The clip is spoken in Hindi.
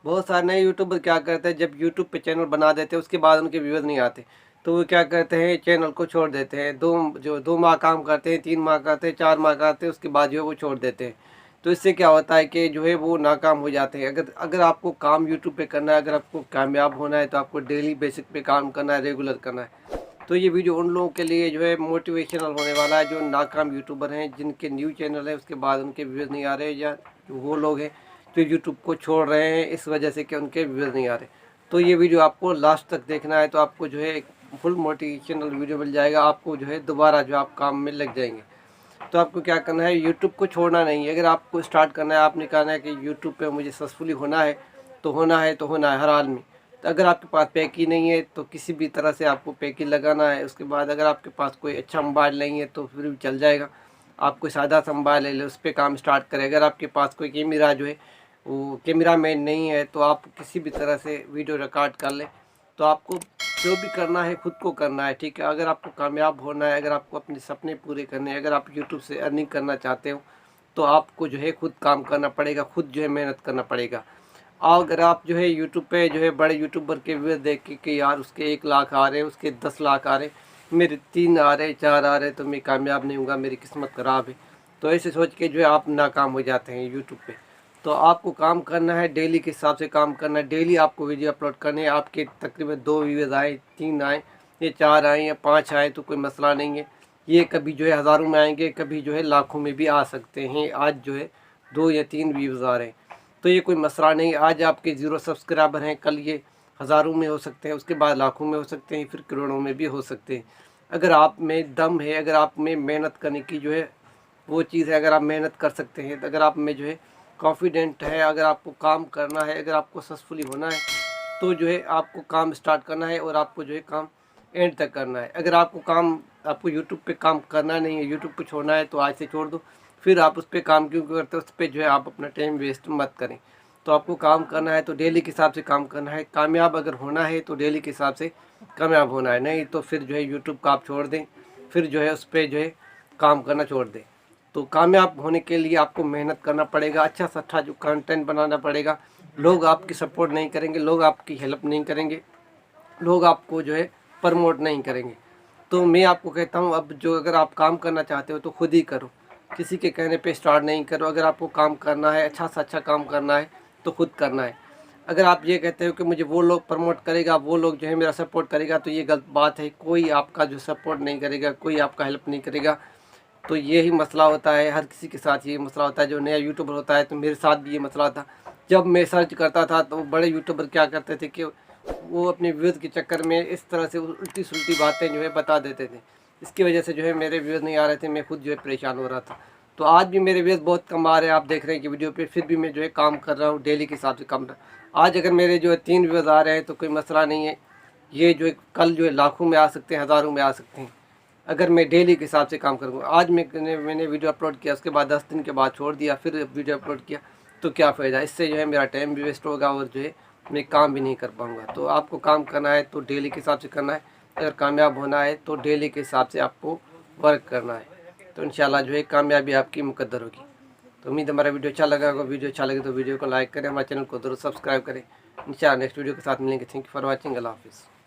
बहुत सारे नए यूट्यूबर क्या करते हैं, जब यूट्यूब पे चैनल बना देते हैं उसके बाद उनके व्यूज़ नहीं आते, तो वो क्या करते हैं, चैनल को छोड़ देते हैं। 2 माह काम करते हैं, 3 माह करते हैं, 4 माह करते हैं, उसके बाद जो है वो छोड़ देते हैं। तो इससे क्या होता है कि जो है वो नाकाम हो जाते हैं। अगर अगर आपको काम यूट्यूब पे करना है, अगर आपको कामयाब होना है, तो आपको डेली बेसिक पे काम करना है, रेगुलर करना है। तो ये वीडियो उन लोगों के लिए जो है मोटिवेशनल होने वाला है, जो नाकाम यूट्यूबर हैं, जिनके न्यू चैनल है उसके बाद उनके व्यूज़ नहीं आ रहे, या वो लोग हैं जो यूट्यूब को छोड़ रहे हैं इस वजह से कि उनके व्यूज़ नहीं आ रहे। तो ये वीडियो आपको लास्ट तक देखना है, तो आपको जो है एक फुल मोटिवेशनल वीडियो मिल जाएगा। आपको जो है दोबारा जो आप काम में लग जाएंगे। तो आपको क्या करना है, यूट्यूब को छोड़ना नहीं है। अगर आपको स्टार्ट करना है, आपने कहना है कि यूट्यूब पे मुझे सक्सेसफुली होना है, तो होना है, तो होना है हर हाल में। तो अगर आपके पास पैक ही नहीं है तो किसी भी तरह से आपको पैक ही लगाना है। उसके बाद अगर आपके पास कोई अच्छा मोबाइल नहीं है तो फिर भी चल जाएगा, आप कोई सादा सा मोबाइल ले लें, उस पर काम स्टार्ट करें। अगर आपके पास कोई कैमरा जो है वो कैमरा मैन नहीं है तो आप किसी भी तरह से वीडियो रिकॉर्ड कर लें। तो आपको जो भी करना है खुद को करना है, ठीक है। अगर आपको कामयाब होना है, अगर आपको अपने सपने पूरे करने हैं, अगर आप यूट्यूब से अर्निंग करना चाहते हो, तो आपको जो है खुद काम करना पड़ेगा, खुद जो है मेहनत करना पड़ेगा। और अगर आप जो है यूट्यूब पे जो है बड़े यूट्यूबर के व्यूज़ देख के कि यार उसके 1 लाख आ रहे हैं, उसके 10 लाख आ रहे हैं, मेरे 3 आ रहे, 4 आ रहे, तो मैं कामयाब नहीं होऊंगा, मेरी किस्मत ख़राब है। तो ऐसे सोच के जो है आप नाकाम हो जाते हैं यूट्यूब पे। तो आपको काम करना है, डेली के हिसाब से काम करना है। डेली आपको वीडियो अपलोड करने हैं। आपके तकरीबन 2 व्यूज़ आए, 3 आए, या 4 आए, या 5 आए, तो कोई मसला नहीं है। ये कभी जो है हज़ारों में आएंगे, कभी जो है लाखों में भी आ सकते हैं। आज जो है 2 या 3 व्यूज़ आ रहे हैं, तो ये कोई मसला नहीं। आज आपके 0 सब्सक्राइबर हैं, कल ये हज़ारों में हो सकते हैं, उसके बाद लाखों में हो सकते हैं, फिर करोड़ों में भी हो सकते हैं। अगर आप में दम है, अगर आप में मेहनत करने की जो है वो चीज़ है, अगर आप मेहनत कर सकते हैं, तो अगर आप में जो है कॉन्फिडेंट है, अगर आपको काम करना है, अगर आपको सक्सेसफुली होना है, तो जो है आपको काम स्टार्ट करना है और आपको जो है काम एंड तक करना है। अगर आपको यूट्यूब पे काम करना नहीं है, यूट्यूब पे छोड़ना है, तो आज से छोड़ दो। फिर आप उस पर काम क्यों करते हो, उस पर जो है आप अपना टाइम वेस्ट मत करें। तो आपको काम करना है तो डेली के हिसाब से काम करना है। कामयाब अगर होना है तो डेली के हिसाब से कामयाब होना है, नहीं तो फिर जो है यूट्यूब का आप छोड़ दें, फिर जो है उस पर जो है काम करना छोड़ दें। तो कामयाब होने के लिए आपको मेहनत करना पड़ेगा, अच्छा से अच्छा जो कंटेंट बनाना पड़ेगा। लोग आपकी सपोर्ट नहीं करेंगे, लोग आपकी हेल्प नहीं करेंगे, लोग आपको जो है प्रमोट नहीं करेंगे। तो मैं आपको कहता हूँ, अब जो अगर आप काम करना चाहते हो तो खुद ही करो, किसी के कहने पे स्टार्ट नहीं करो। अगर आपको काम करना है, अच्छा से अच्छा काम करना है, तो खुद करना है। अगर आप ये कहते हो कि मुझे वो लोग प्रमोट करेगा, वो लोग जो है मेरा सपोर्ट करेगा, तो ये गलत बात है। कोई आपका जो सपोर्ट नहीं करेगा, कोई आपका हेल्प नहीं करेगा। तो यही मसला होता है, हर किसी के साथ ये मसला होता है जो नया यूट्यूबर होता है। तो मेरे साथ भी ये मसला था। जब मैं सर्च करता था तो बड़े यूट्यूबर क्या करते थे कि वो अपने व्यूज़ के चक्कर में इस तरह से उल्टी सुलटी बातें जो है बता देते थे। इसकी वजह से जो है मेरे व्यूज़ नहीं आ रहे थे, मैं खुद जो है परेशान हो रहा था। तो आज भी मेरे व्यूज़ बहुत कम आ रहे हैं, आप देख रहे हैं कि वीडियो पे, फिर भी मैं जो है काम कर रहा हूँ, डेली के हिसाब से काम रहा। आज अगर मेरे जो है 3 व्यूज़ आ रहे हैं तो कोई मसला नहीं है। ये जो है कल जो है लाखों में आ सकते हैं, हज़ारों में आ सकते हैं, अगर मैं डेली के हिसाब से काम करूँगा। आज मैंने वीडियो अपलोड किया, उसके बाद 10 दिन के बाद छोड़ दिया, फिर वीडियो अपलोड किया, तो क्या फ़ायदा। इससे जो है मेरा टाइम भी वेस्ट होगा और जो है मैं काम भी नहीं कर पाऊँगा। तो आपको काम करना है तो डेली के हिसाब से करना है। अगर कामयाब होना है तो डेली के हिसाब से आपको वर्क करना है। तो इंशाल्लाह जो है कामयाबी आपकी मुकद्दर होगी। तो उम्मीद है हमारा वीडियो अच्छा लगा होगा। वीडियो अच्छा लगे तो वीडियो को लाइक करें, हमारे चैनल को ज़रूर सब्सक्राइब करें। इंशाल्लाह नेक्स्ट वीडियो के साथ मिलेंगे। Thank you for watching. अल्लाह हाफिज़।